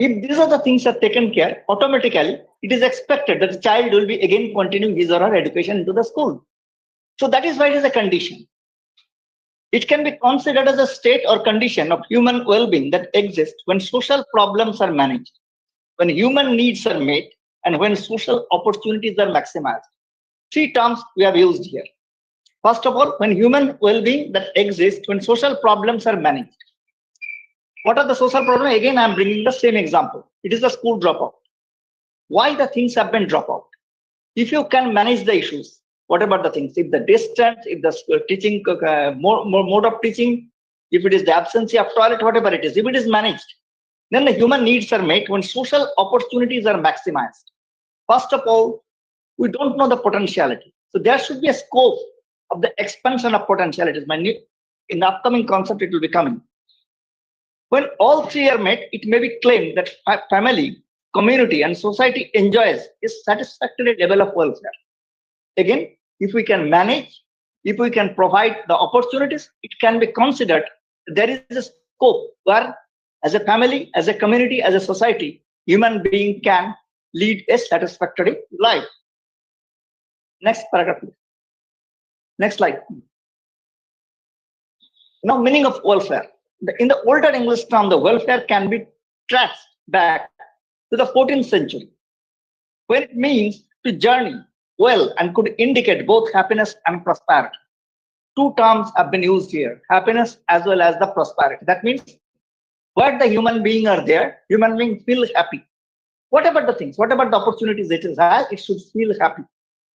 If these are the things are taken care, automatically it is expected that the child will be again continuing his or her education into the school. So that is why it is a condition. It can be considered as a state or condition of human well-being that exists when social problems are managed, when human needs are met, and when social opportunities are maximized. Three terms we have used here. First of all, when human well-being that exists when social problems are managed. What are the social problems? Again, I'm bringing the same example. It is the school dropout. Why the things have been dropped out? If you can manage the issues, what about the things? If the distance, if the teaching mode of teaching, if it is the absence of toilet, whatever it is, if it is managed, then the human needs are met when social opportunities are maximized. First of all, we don't know the potentiality. So there should be a scope of the expansion of potentialities. In the upcoming concept, it will be coming. When all three are met, it may be claimed that family, community, and society enjoys a satisfactory level of welfare. Again, if we can manage, if we can provide the opportunities, it can be considered there is a scope where, as a family, as a community, as a society, human being can lead a satisfactory life. Next paragraph, please. Next slide. Now, meaning of welfare. In the older English term, the welfare can be traced back to the 14th century, when it means to journey well and could indicate both happiness and prosperity. Two terms have been used here, happiness as well as the prosperity. That means where the human being are there, human being feel happy. Whatever the things, whatever the opportunities it has, it should feel happy.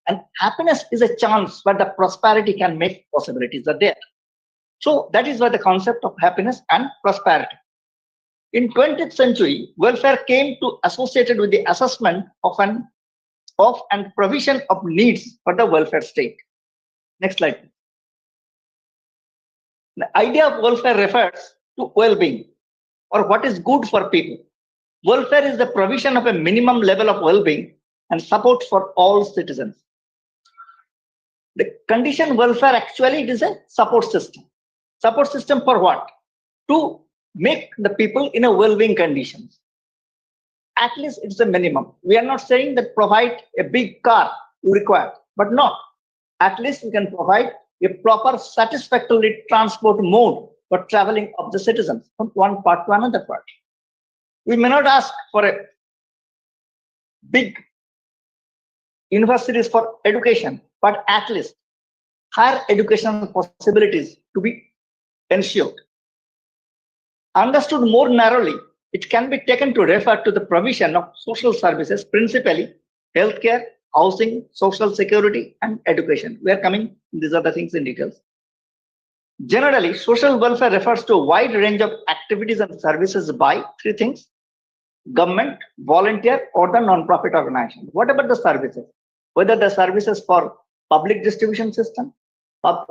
And happiness is a chance where the prosperity can make possibilities are there. So that is why the concept of happiness and prosperity. In 20th century, welfare came to associated with the assessment of and provision of needs for the welfare state. Next slide. The idea of welfare refers to well-being or what is good for people. Welfare is the provision of a minimum level of well-being and support for all citizens. The condition welfare actually it is a support system. Support system for what? To make the people in a well-being conditions. At least it's a minimum. We are not saying that provide a big car you require, but not. At least we can provide a proper satisfactory transport mode for traveling of the citizens from one part to another part. We may not ask for a big universities for education, but at least higher educational possibilities to be ensured. Understood more narrowly, it can be taken to refer to the provision of social services, principally healthcare, housing, social security, and education. We are coming, these are the things in details. Generally, social welfare refers to a wide range of activities and services by three things: government, volunteer, or the non-profit organization. What about the services? Whether the services for public distribution system,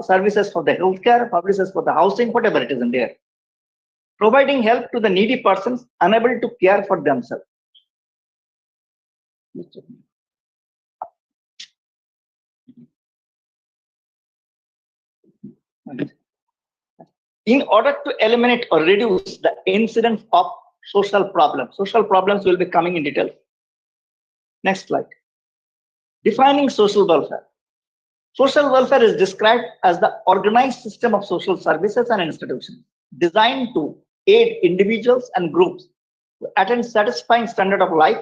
services for the healthcare, services for the housing, whatever it is in there. Providing help to the needy persons unable to care for themselves. In order to eliminate or reduce the incidence of social problems will be coming in detail. Next slide. Defining social welfare. Social welfare is described as the organized system of social services and institutions designed to aid individuals and groups to attain satisfying standard of life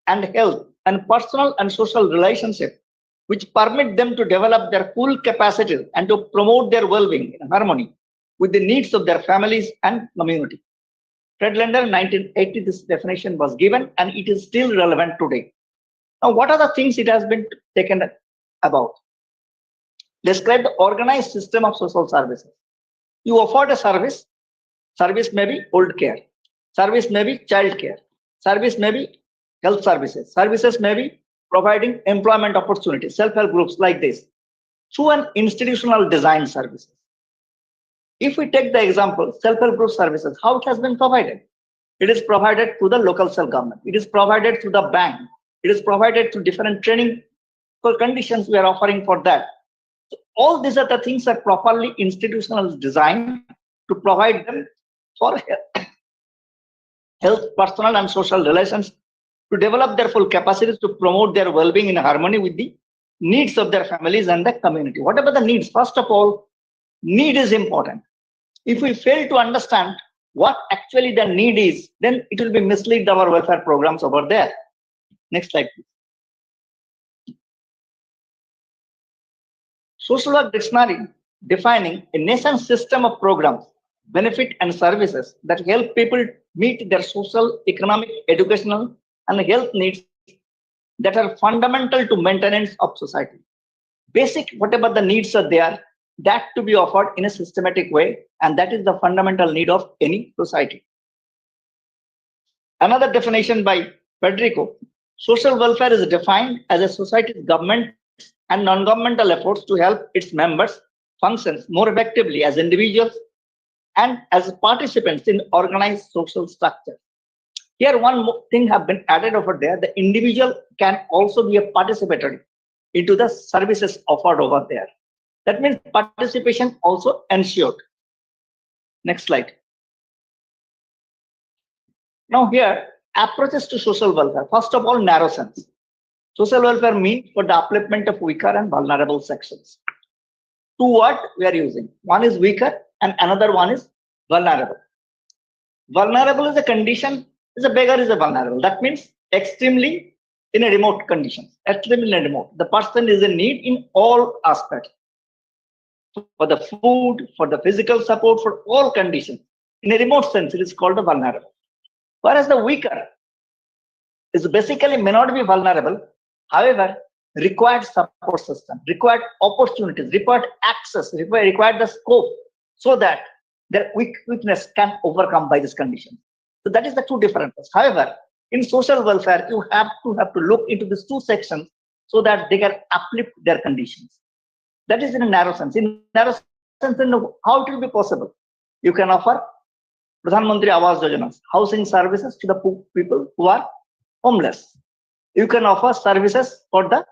and health and personal and social relationship, which permit them to develop their full capacity and to promote their well-being in harmony with the needs of their families and community. Friedlander in 1980, this definition was given and it is still relevant today. Now, what are the things it has been taken about? Describe the organized system of social services. You afford a service. Service may be old care. Service may be child care. Service may be health services. Services may be providing employment opportunities, self-help groups like this, through an institutional design services. If we take the example, self-help group services, how it has been provided? It is provided through the local self-government. It is provided through the bank. It is provided through different training for conditions we are offering for that. So all these are the things are properly institutional designed to provide them for health, personal and social relations, to develop their full capacities to promote their well-being in harmony with the needs of their families and the community. Whatever the needs, first of all, need is important. If we fail to understand what actually the need is, then it will be mislead our welfare programs over there. Next slide, please. Social work dictionary defining a nation's system of programs, benefit and services that help people meet their social, economic, educational and health needs that are fundamental to maintenance of society. Basic, whatever the needs are there, that to be offered in a systematic way, and that is the fundamental need of any society. Another definition by Federico, social welfare is defined as a society's government and non-governmental efforts to help its members function more effectively as individuals and as participants in organized social structures. Here, one more thing have been added over there. The individual can also be a participator into the services offered over there. That means participation also ensured. Next slide. Now here, approaches to social welfare. First of all, narrow sense. Social welfare means for the upliftment of weaker and vulnerable sections. Two words we are using. One is weaker and another one is vulnerable. Vulnerable is a condition, is a beggar is a vulnerable. That means extremely in a remote condition. Extremely in a remote. The person is in need in all aspects. For the food, for the physical support, for all conditions. In a remote sense, it is called a vulnerable. Whereas the weaker is basically may not be vulnerable, however, required support system, required opportunities, required access, required the scope so that their weakness can overcome by this condition. So that is the two differences. However, in social welfare, you have to look into these two sections so that they can uplift their conditions. That is in a narrow sense. In narrow sense, how it will be possible? You can offer Pradhan Mantri Awas Yojana, housing services to the people who are homeless. You can offer services for the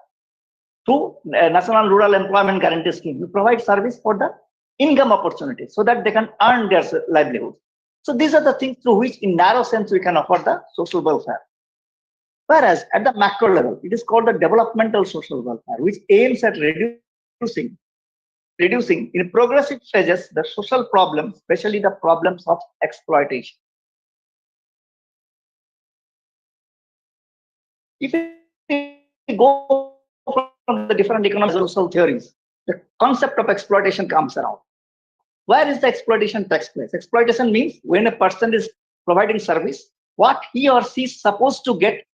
through National Rural Employment Guarantee Scheme. You provide service for the income opportunities so that they can earn their livelihood. So these are the things through which, in narrow sense, we can offer the social welfare. Whereas at the macro level, it is called the developmental social welfare, which aims at reducing in progressive stages the social problems, especially the problems of exploitation. If we go from the different economic social theories, the concept of exploitation comes around. Where is the exploitation takes place? Exploitation means when a person is providing service, what he or she is supposed to get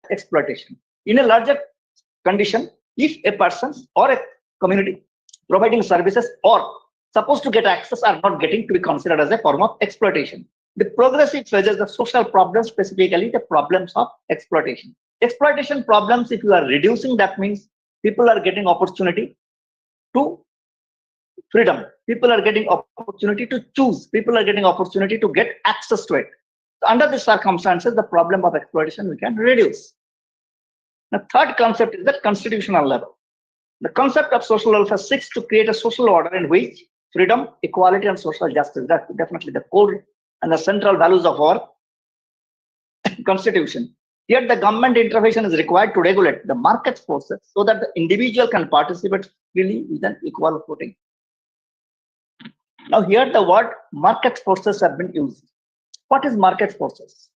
exploitation. In a larger condition, if a person or a community providing services or supposed to get access are not getting, to be considered as a form of exploitation. The progressive phases, the social problems, specifically the problems of exploitation. Exploitation problems, if you are reducing, that means people are getting opportunity to freedom. People are getting opportunity to choose. People are getting opportunity to get access to it. So under these circumstances, the problem of exploitation we can reduce. The third concept is the constitutional level. The concept of social welfare seeks to create a social order in which freedom, equality, and social justice, that's definitely the core and the central values of our constitution. Yet the government intervention is required to regulate the market forces so that the individual can participate freely with an equal footing. Now here the word market forces have been used. What is market forces?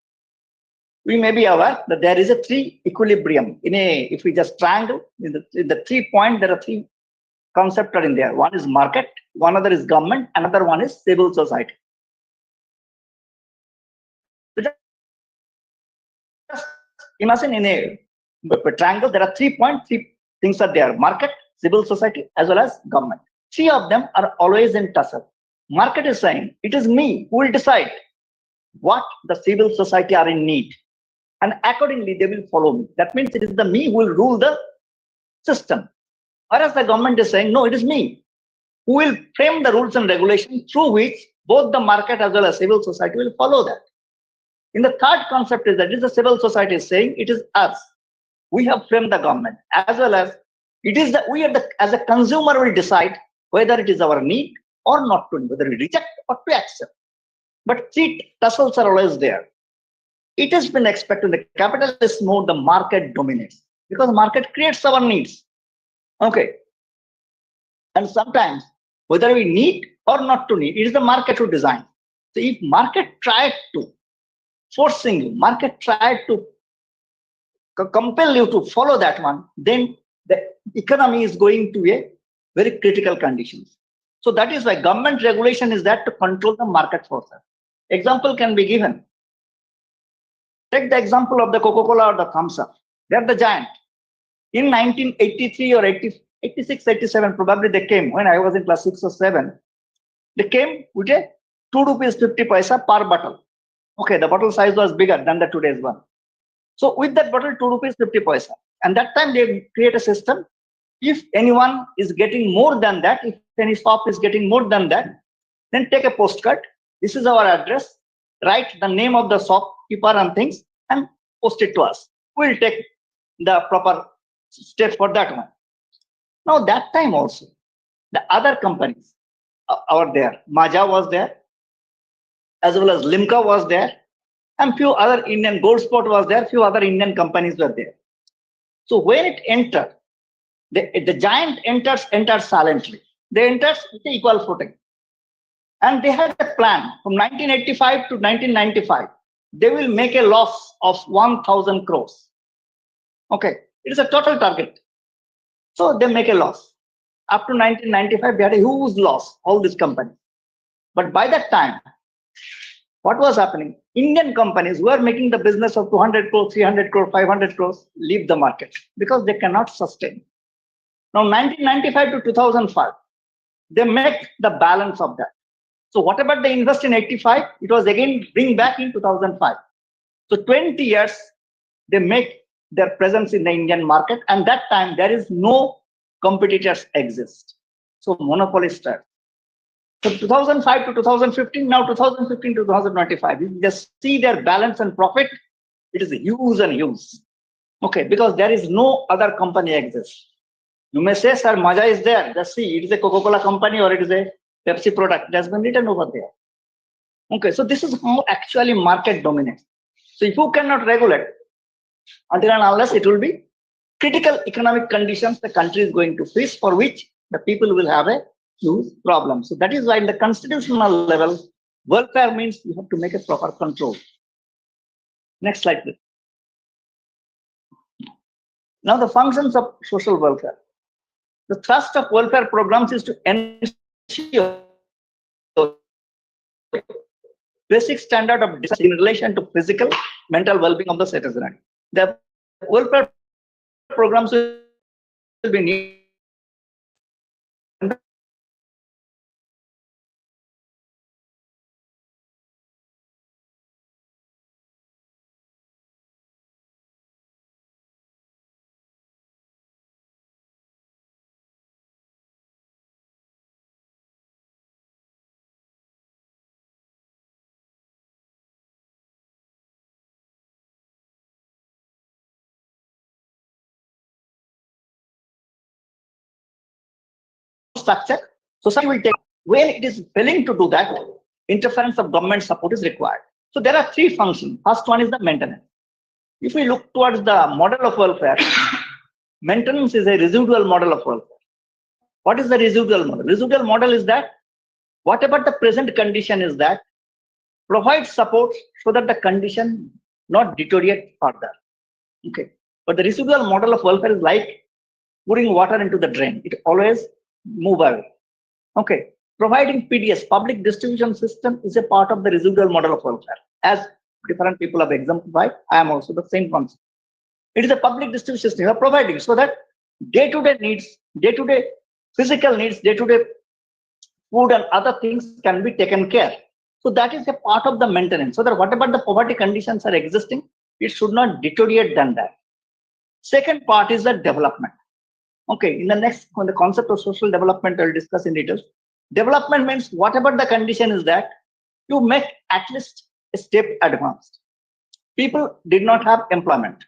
We may be aware that there is a three equilibrium. If we just triangle in the 3 point, there are three concepts are in there. One is market, one other is government, another one is civil society. So just imagine in a triangle, there are 3 points, three things are there: market, civil society, as well as government. Three of them are always in tussle. Market is saying it is me who will decide what the civil society are in need, and accordingly they will follow me. That means it is the me who will rule the system. Whereas the government is saying, no, it is me who will frame the rules and regulations through which both the market as well as civil society will follow that. In the third concept is that is the civil society is saying it is us. We have framed the government as well as it is that we are the as a consumer will decide whether it is our need or not to, whether we reject or to accept. But three tussles are always there. It has been expected in the capitalist mode, the market dominates because market creates our needs. Okay. And sometimes whether we need or not to need, it is the market who design. So if market tried to forcing you, market tried to compel you to follow that one, then the economy is going to a very critical conditions. So that is why government regulation is that to control the market forces. Example can be given. Take the example of the Coca-Cola or the Thumbs Up. They are the giant. In 1983 or 86, 87, probably they came when I was in class 6 or 7. They came with a 2 rupees 50 paisa per bottle. Okay, the bottle size was bigger than the today's one. So with that bottle, 2 rupees 50 paisa. And that time they create a system. If anyone is getting more than that, if any shop is getting more than that, then take a postcard. This is our address. Write the name of the shopkeeper and things and post it to us. We'll take the proper step for that one. Now that time also, the other companies are there. Maja was there, as well as Limca was there, and few other Indian Gold Spot was there, few other Indian companies were there. So when it entered, the giant enters silently. They entered with equal footing. And they had a plan from 1985 to 1995. They will make a loss of 1,000 crores. Okay, it is a total target. So they make a loss. Up to 1995, they had a huge loss, all these companies. But by that time, what was happening? Indian companies who are making the business of 200 crores, 300 crores, 500 crores, leave the market because they cannot sustain. Now, 1995 to 2005, they make the balance of that. So whatever they invest in 85, it was again bring back in 2005. So 20 years, they make their presence in the Indian market. And that time, there is no competitors exist. So monopoly starts. So 2005 to 2015, now 2015 to 2025, you just see their balance and profit. It is huge and huge. Okay, because there is no other company exists. You may say, sir, Maja is there. Just see, it is a Coca-Cola company or it is a Pepsi product. It has been written over there. Okay, so this is how actually market dominates. So if you cannot regulate, until and unless it will be critical economic conditions the country is going to face, for which the people will have a huge problem. So that is why in the constitutional level, welfare means you have to make a proper control. Next slide, please. Now the functions of social welfare. The thrust of welfare programs is to ensure basic standard of in relation to physical, mental well-being of the citizen. The welfare programs will be needed structure. Society will take when it is willing to do that, interference of government support is required. So there are three functions. First one is the maintenance. If we look towards the model of welfare, maintenance is a residual model of welfare. What is the residual model? Residual model is that whatever the present condition is that provide support so that the condition not deteriorate further. Okay. But the residual model of welfare is like pouring water into the drain. It always move away. Okay. Providing PDS, public distribution system, is a part of the residual model of welfare. As different people have exemplified, I am also the same concept. It is a public distribution system you are providing so that day-to-day needs, day-to-day physical needs, day-to-day food and other things can be taken care. So that is a part of the maintenance, so that whatever the poverty conditions are existing, it should not deteriorate than that. Second part is the development. Okay, in the next, when the concept of social development I'll discuss in details. Development means whatever the condition is that you make at least a step advanced. People did not have employment.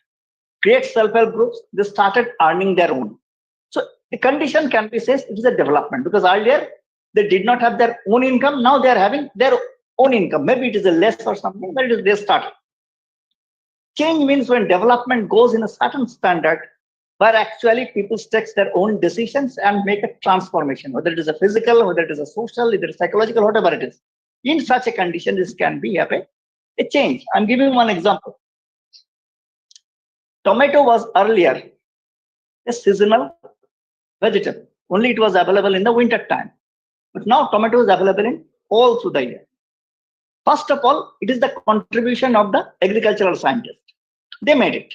Create self-help groups, they started earning their own. So the condition can be said it is a development, because earlier they did not have their own income, now they are having their own income. Maybe it is a less or something, but it is they started. Change means when development goes in a certain standard where actually people take their own decisions and make a transformation, whether it is a physical, whether it is a social, whether it is psychological, whatever it is. In such a condition, this can be a change. I'm giving one example. Tomato was earlier a seasonal vegetable. Only it was available in the winter time. But now tomato is available in all through the year. First of all, it is the contribution of the agricultural scientists. They made it.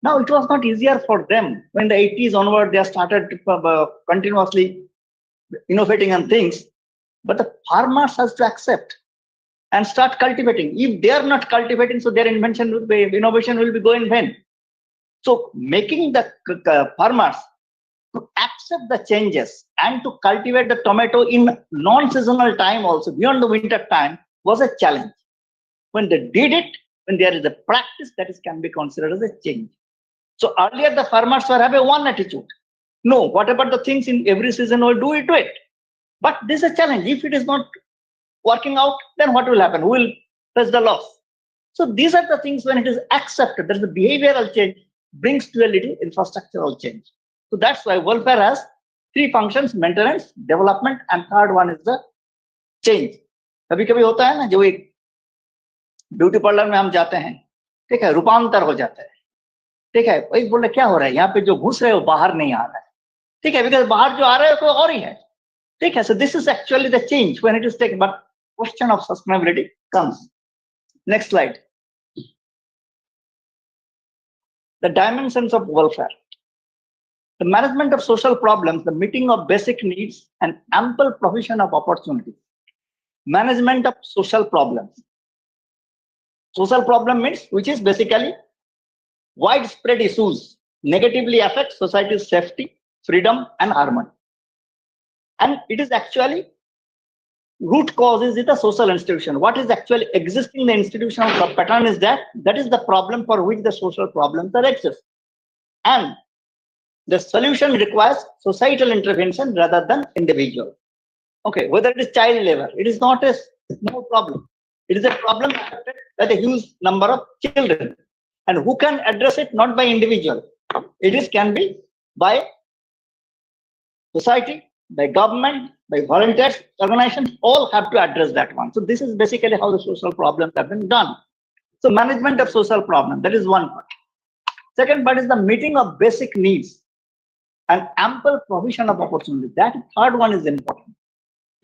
Now it was not easier for them. When the 80s onward, they started continuously innovating on things. But the farmers has to accept and start cultivating. If they are not cultivating, so their innovation will be going vain. So making the farmers to accept the changes and to cultivate the tomato in non-seasonal time also, beyond the winter time, was a challenge. When they did it, when there is a practice, that is can be considered as a change. So earlier the farmers were having one attitude. No, whatever the things in every season will do it. But this is a challenge. If it is not working out, then what will happen? Who will face the loss? So these are the things when it is accepted, there's a behavioral change brings to a little infrastructural change. So that's why welfare has three functions: maintenance, development, and third one is the change. कभी कभी होता है ना, जो एक beauty parlour में हम जाते हैं, ठीक है, रूपांतर हो जाता है, ठीक है, एक बोल रहे क्या हो रहा है यहाँ पे, जो घुस रहे हो बाहर नहीं आ रहा है, ठीक है, बिकॉज बाहर जो आ रहा है कोई और ही है, ठीक है. So this is actually the change when it is taken, but question of sustainability comes. Next slide. The dimensions of welfare. The management of social problems, the meeting of basic needs, and ample provision of opportunities. Management of social problems. Social problem means which is basically widespread issues negatively affect society's safety, freedom, and harmony. And it is actually root cause is the social institution. What is actually existing in the institutional pattern is that is the problem for which the social problems are exist. And the solution requires societal intervention rather than individual. Okay, whether it is child labor, it is not a small problem. It is a problem affected by a huge number of children. And who can address it? Not by individual. It is can be by society, by government, by volunteers, organizations, all have to address that one. So this is basically how the social problems have been done. So management of social problems, that is one part. Second part is the meeting of basic needs and ample provision of opportunity. That third one is important.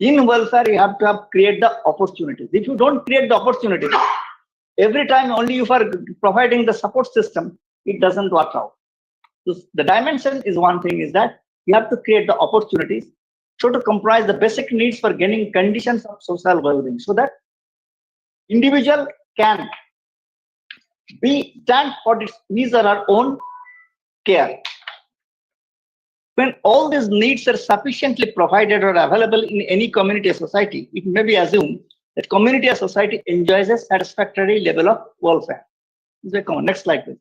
In welfare, you have to create the opportunities. If you don't create the opportunities, every time only you are providing the support system, it doesn't work out. So the dimension is one thing is that you have to create the opportunities so to comprise the basic needs for gaining conditions of social well-being, so that individual can be stand for his or her own care. When all these needs are sufficiently provided or available in any community or society, it may be assumed that community or society enjoys a satisfactory level of welfare. Next slide, please.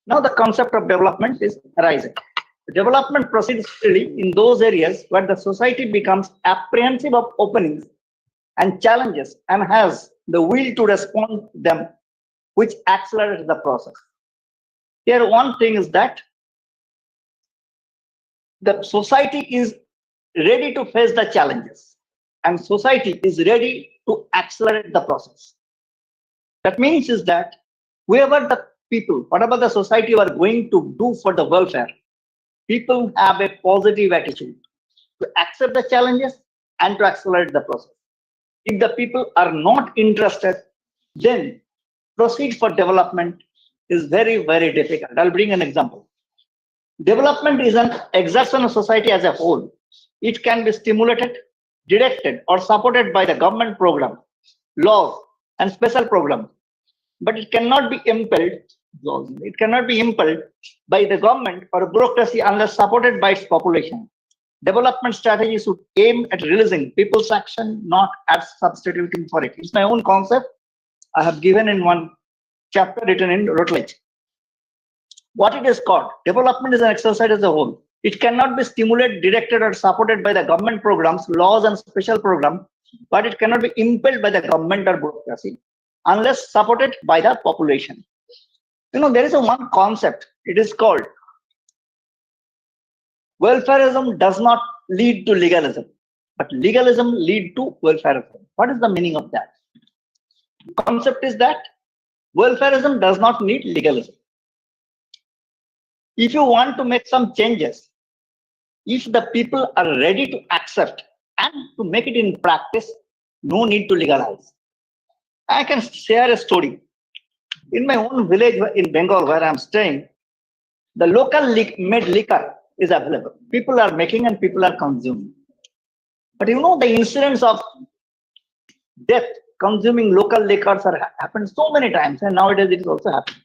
Now the concept of development is arising. Development proceeds steadily in those areas where the society becomes apprehensive of openings and challenges and has the will to respond to them, which accelerates the process. Here, one thing is that the society is ready to face the challenges and society is ready to accelerate the process. That means is that whoever the people, whatever the society are going to do for the welfare, people have a positive attitude to accept the challenges and to accelerate the process. If the people are not interested, then proceed for development is very, very difficult. I'll bring an example. Development is an exertion of society as a whole. It can be stimulated, directed, or supported by the government program, laws, and special programs, but it cannot be impelled laws. It cannot be impelled by the government or bureaucracy unless supported by its population. Development strategies should aim at releasing people's action, not at substituting for it. It's my own concept I have given in one chapter written in Routledge. What it is called, development is an exercise as a whole. It cannot be stimulated, directed, or supported by the government programs, laws, and special programs, but it cannot be impelled by the government or bureaucracy unless supported by the population. There is a one concept. It is called welfareism does not lead to legalism, but legalism lead to welfareism. What is the meaning of that? The concept is that welfareism does not need legalism. If you want to make some changes, if the people are ready to accept and to make it in practice, no need to legalize. I can share a story. In my own village in Bengal, where I'm staying, the local made liquor is available. People are making and people are consuming. But the incidents of death consuming local liquors are happened so many times, and nowadays it is also happening.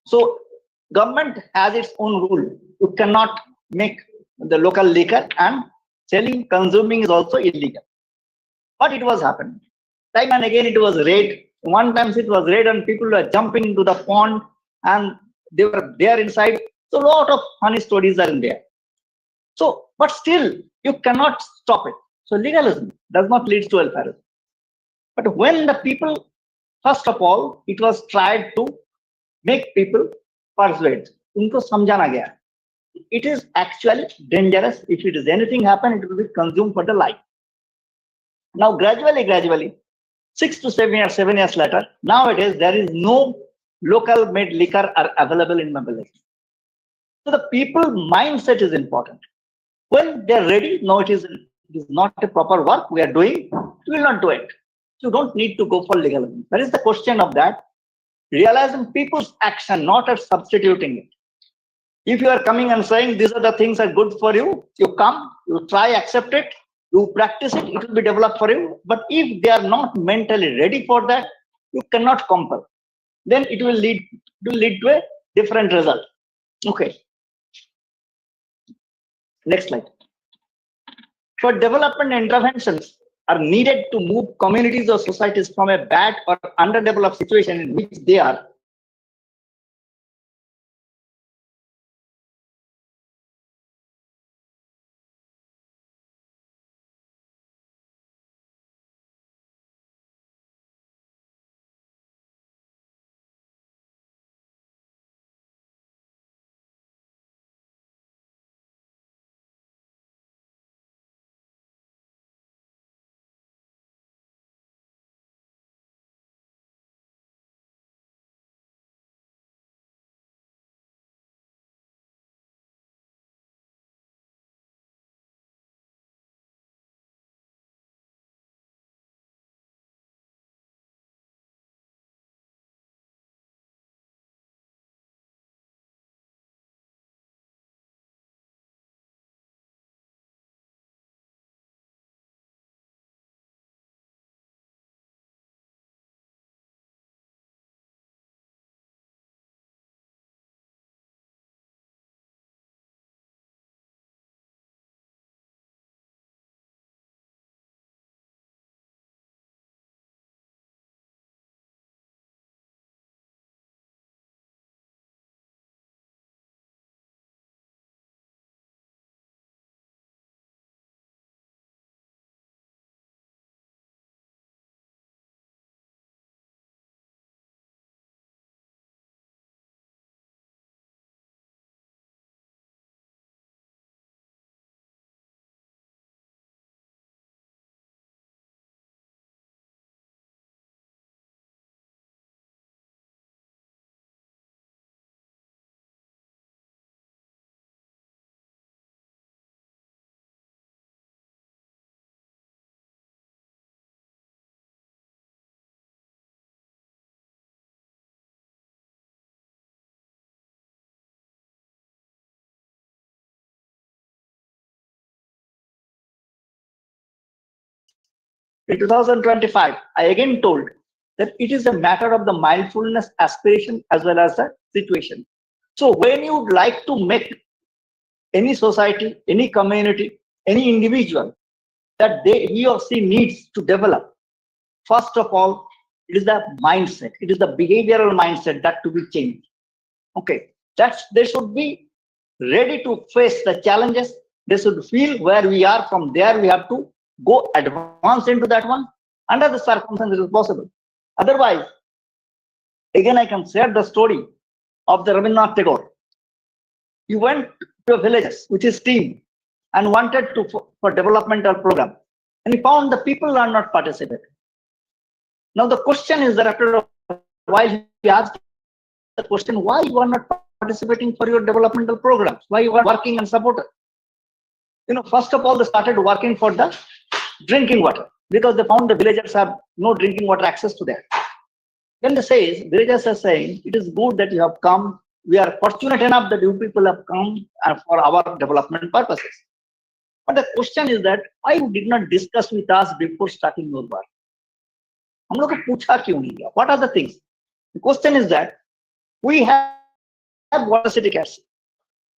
So government has its own rule. You cannot make the local liquor, and selling, consuming is also illegal. But it was happening. Time and again it was raid. One time it was raid and people were jumping into the pond and they were there inside. So a lot of funny stories are in there. So, but still you cannot stop it. So legalism does not lead to welfareism. But when the people, first of all, it was tried to make people persuade. Unko samjhana gaya. It is actually dangerous. If it is anything happen, it will be consumed for the life. Now gradually, 6 to 7 years later, nowadays there is no local made liquor are available in my village. So the people mindset is important. When they're ready, no, it is not a proper work we are doing, we will not do it. You don't need to go for legalism. That is the question of that. Realizing people's action, not as substituting it. If you are coming and saying these are the things are good for you, you come, you try, accept it, you practice it, it will be developed for you. But if they are not mentally ready for that, you cannot compel. Then it will lead to a different result. Okay. Next slide. For development interventions are needed to move communities or societies from a bad or underdeveloped situation in which they are. In 2025, I again told that it is a matter of the mindfulness, aspiration, as well as the situation. So when you would like to make any society, any community, any individual that he or she needs to develop, first of all, it is the mindset. It is the behavioral mindset that to be changed. Okay, they should be ready to face the challenges. They should feel where we are. From there, we have to go advance into that one under the circumstances is possible. Otherwise, again, I can share the story of the Rabindranath Tagore. He went to villages with his team and wanted to for developmental program, and he found the people are not participating. Now the question is that after a while he asked the question, why you are not participating for your developmental programs? Why you are working and supported? First of all, they started working for the drinking water because they found the villagers have no drinking water access to that. Then they say, villagers are saying, it is good that you have come. We are fortunate enough that you people have come for our development purposes. But the question is that why you did not discuss with us before starting your work? हम लोग को पूछा क्यों नहीं गया? What are the things? The question is that we have water city gas,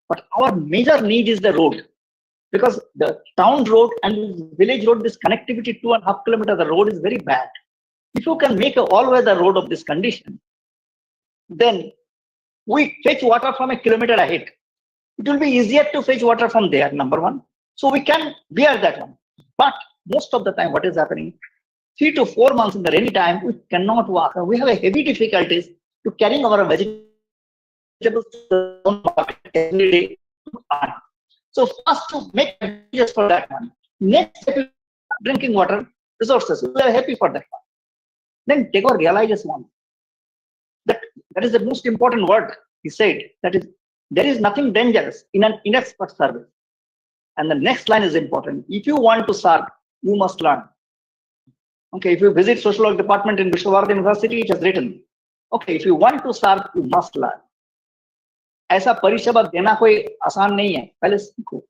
but our major need is the road, because the town road and village road, this connectivity 2.5 kilometers, the road is very bad. If you can make all-weather road of this condition, then we fetch water from a kilometer ahead. It will be easier to fetch water from there, number one. So we can bear that one. But most of the time, what is happening? 3 to 4 months in the rainy time, we cannot walk. We have a heavy difficulties to carrying our vegetables to the market every day. So first to make just for that one. Next, drinking water resources. We are happy for that one. Then Tagore realizes one. That is the most important word he said. That is, there is nothing dangerous in an inexpert service. And the next line is important. If you want to serve, you must learn. Okay, if you visit social work department in Vishwabharati University, it has written, okay, if you want to serve, you must learn. ऐसा परिसेवा देना कोई आसान नहीं है, पहले सीखो.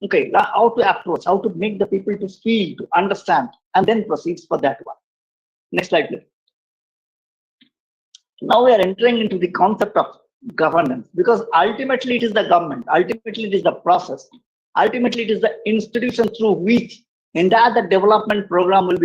Okay, how to approach, how to make the people to feel, to understand, and then proceed for that one. Next slide, please. Now we are entering into the concept of governance, because ultimately it is the government, ultimately it is the process, ultimately it is the institution through which entire the development program will be